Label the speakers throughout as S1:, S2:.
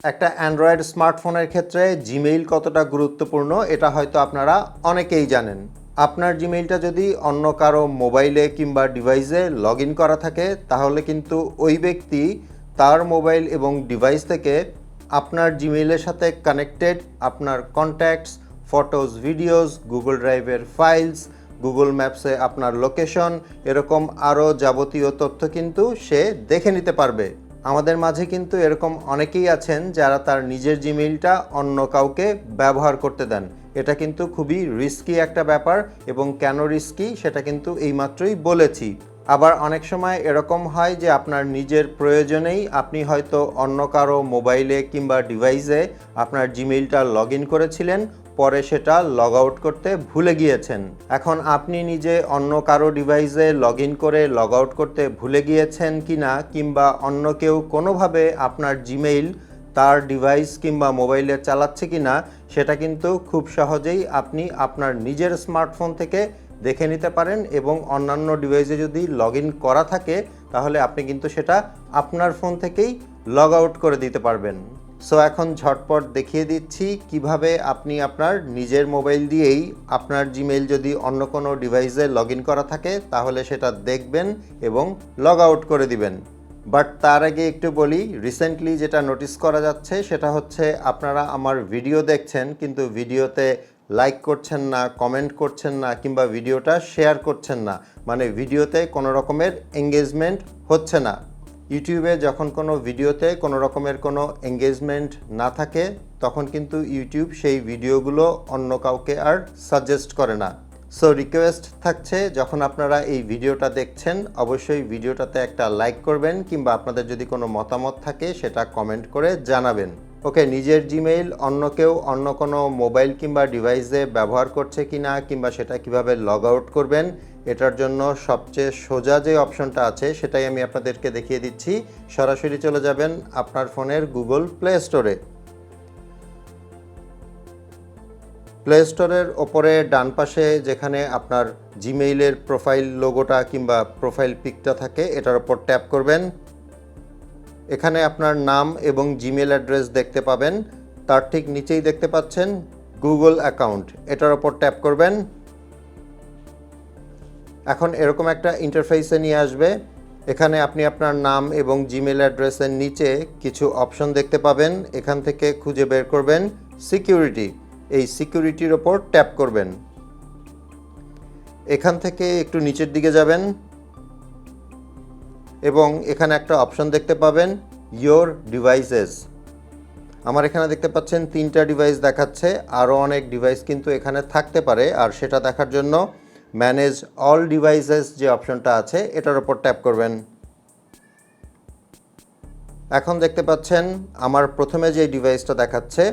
S1: একটা অ্যান্ড্রয়েড স্মার্টফোনের ক্ষেত্রে জিমেইল কতটা গুরুত্বপূর্ণ এটা হয়তো আপনারা অনেকেই জানেন। আপনার জিমেইলটা যদি অন্য কারো মোবাইলে কিংবা ডিভাইসে লগ ইন করা থাকে তাহলে কিন্তু ওই ব্যক্তি তার মোবাইল এবং ডিভাইস থেকে আপনার জিমেইলের সাথে কানেক্টেড আপনার কন্ট্যাক্টস, ফটোজ, ভিডিওস, গুগল ড্রাইভের ফাইলস, গুগল ম্যাপসে আপনার লোকেশন, এরকম আরও যাবতীয় তথ্য কিন্তু সে দেখে নিতে পারবে। আমাদের মাঝে কিন্তু এরকম অনেকেই আছেন যারা তার নিজের জিমেইলটা অন্য কাউকে ব্যবহার করতে দেন। এটা কিন্তু খুবই রিস্কি একটা ব্যাপার, এবং কেন রিস্কি সেটা কিন্তু এইমাত্রই বলেছি। আবার অনেক সময় এরকম হয় যে আপনার নিজের প্রয়োজনেই আপনি হয়তো অন্য কারো মোবাইলে কিংবা ডিভাইসে আপনার জিমেইলটা লগ ইন করেছিলেন, পরে সেটা লগ আউট করতে ভুলে গিয়েছেন। এখন আপনি নিজে অন্য কারো ডিভাইসে লগ ইন করে লগ আউট করতে ভুলে গিয়েছেন কিনা, কিংবা অন্য কেউ কোনোভাবে আপনার জিমেইল তার ডিভাইস কিংবা মোবাইলে চালাচ্ছে কিনা, সেটা কিন্তু খুব সহজেই আপনি আপনার নিজের স্মার্টফোন থেকে দেখে নিতে পারেন, এবং অন্যান্য ডিভাইসে যদি লগ ইন করা থাকে তাহলে আপনি কিন্তু সেটা আপনার ফোন থেকেই লগ আউট করে দিতে পারবেন। সো এখন ঝটপট দেখিয়ে দিচ্ছি কিভাবে আপনি আপনার নিজের মোবাইল দিয়েই আপনার জিমেইল যদি অন্য কোনো ডিভাইসে লগ ইন করা থাকে তাহলে সেটা দেখবেন এবং লগ আউট করে দিবেন। বাট তার আগে একটু বলি, রিসেন্টলি যেটা নোটিস করা যাচ্ছে সেটা হচ্ছে আপনারা আমার ভিডিও দেখছেন কিন্তু ভিডিওতে লাইক করছেন না, কমেন্ট করছেন না, কিংবা ভিডিওটা শেয়ার করছেন না, মানে ভিডিওতে কোনো রকমের এঙ্গেজমেন্ট হচ্ছে না। ইউটিউবে যখন কোনো ভিডিওতে কোনো রকমের কোনো এঙ্গেজমেন্ট না থাকে তখন কিন্তু ইউটিউব সেই ভিডিওগুলো অন্য কাউকে আর সাজেস্ট করে না। সো রিকোয়েস্ট থাকছে, যখন আপনারা এই ভিডিওটা দেখছেন অবশ্যই ভিডিওটাতে একটা লাইক করবেন, কিংবা আপনাদের যদি কোনো মতামত থাকে সেটা কমেন্ট করে জানাবেন। ওকে, নিজের জিমেইল অন্য কেউ অন্য কোনো মোবাইল কিংবা ডিভাইসে ব্যবহার করছে কিনা, কিংবা সেটা কিভাবে লগ আউট করবেন, এটার জন্য সবচেয়ে সোজা যে অপশনটা আছে সেটাই আমি আপনাদেরকে দেখিয়ে দিচ্ছি। সরাসরি চলে যাবেন আপনার ফোনের গুগল প্লে স্টোরে। প্লে স্টোরের ওপরে ডান পাশে যেখানে আপনার জিমেইলের প্রোফাইল লোগোটা কিংবা প্রোফাইল পিকটা থাকে এটার ওপর ট্যাপ করবেন। এখানে আপনার নাম এবং জিমেল অ্যাড্রেস দেখতে পাবেন। তার ঠিক নিচেই দেখতে পাচ্ছেন গুগল অ্যাকাউন্ট, এটার ওপর ট্যাপ করবেন। এখন এরকম একটা ইন্টারফেসে নিয়ে আসবে। এখানে আপনি আপনার নাম এবং জিমেল অ্যাড্রেসের নিচে কিছু অপশন দেখতে পাবেন। এখান থেকে খুঁজে বের করবেন সিকিউরিটি। এই সিকিউরিটির ওপর ট্যাপ করবেন। এখান থেকে একটু নিচের দিকে যাবেন এবং এখানে একটা অপশন দেখতে পাবেন ইয়োর ডিভাইসেস। আমার এখানে দেখতে পাচ্ছেন 3টা ডিভাইস দেখাচ্ছে, আরও অনেক ডিভাইস কিন্তু এখানে থাকতে পারে। আর সেটা দেখার জন্য ম্যানেজ অল ডিভাইসেস যে অপশনটা আছে এটার ওপর ট্যাপ করবেন। এখন দেখতে পাচ্ছেন আমার প্রথমে যে ডিভাইসটা দেখাচ্ছে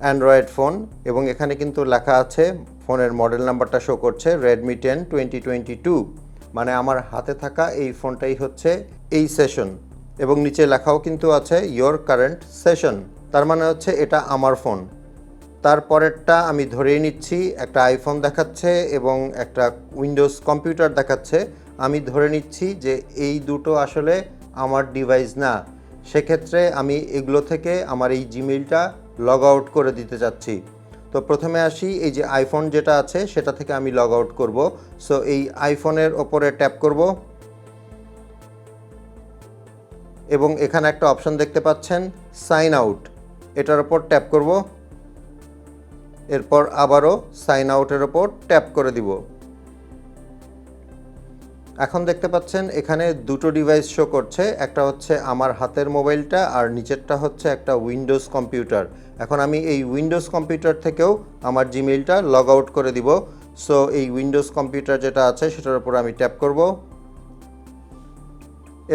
S1: অ্যান্ড্রয়েড ফোন, এবং এখানে কিন্তু লেখা আছে ফোনের মডেল নাম্বারটা শো করছে Redmi 10 2022, মানে আমার হাতে থাকা এই ফোনটাই হচ্ছে এই সেশন, এবং নিচে লেখাও কিন্তু আছে ইয়োর কারেন্ট সেশন, তার মানে হচ্ছে এটা আমার ফোন। তারপরেরটা আমি ধরেই নিচ্ছি একটা আইফোন দেখাচ্ছে এবং একটা উইন্ডোজ কম্পিউটার দেখাচ্ছে। আমি ধরে নিচ্ছি যে এই দুটো আসলে আমার ডিভাইস না, সেক্ষেত্রে আমি এগুলো থেকে আমার এই জিমেইলটা লগ আউট করে দিতে চাচ্ছি। তো প্রথমে আসি, এই যে আইফোন যেটা আছে সেটা থেকে আমি লগ আউট করব। সো এই আইফোনের ওপরে ট্যাপ করব এবং এখানে একটা অপশন দেখতে পাচ্ছেন সাইন আউট, এটার ওপর ট্যাপ করব। এরপর আবারও সাইন আউটের ওপর ট্যাপ করে দিব। এখন দেখতে পাচ্ছেন এখানে দুটো ডিভাইস শো করছে, একটা হচ্ছে আমার হাতের মোবাইলটা আর নিচেরটা হচ্ছে একটা উইন্ডোজ কম্পিউটার। এখন আমি এই উইন্ডোজ কম্পিউটার থেকেও আমার জিমেইলটা লগ আউট করে দিব। সো এই উইন্ডোজ কম্পিউটার যেটা আছে সেটার উপর আমি ট্যাপ করব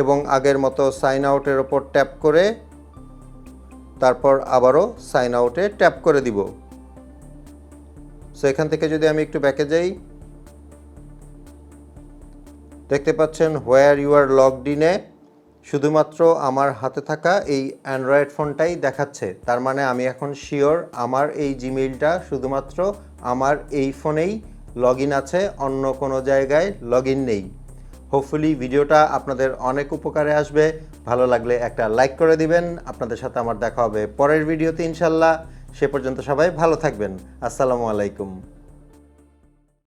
S1: এবং আগের মতো সাইন আউটের ওপর ট্যাপ করে তারপর আবারও সাইন আউটে ট্যাপ করে দিব। সো এখান থেকে যদি আমি একটু ব্যাকে যাই, দেখতে পাচ্ছেন হোয়ার ইউ আর লগড ইনে শুধুমাত্র আমার হাতে থাকা এই অ্যান্ড্রয়েড ফোনটাই দেখাচ্ছে। তার মানে আমি এখন শিওর আমার এই জিমেইলটা শুধুমাত্র আমার এই ফোনেই লগ ইন আছে, অন্য কোনো জায়গায় লগ ইন নেই। হোপফুলি ভিডিওটা আপনাদের অনেক উপকারে আসবে। ভালো লাগলে একটা লাইক করে দিবেন। আপনাদের সাথে আমার দেখা হবে পরের ভিডিওতে ইনশাল্লাহ। সে পর্যন্ত সবাই ভালো থাকবেন। আসসালামু আলাইকুম।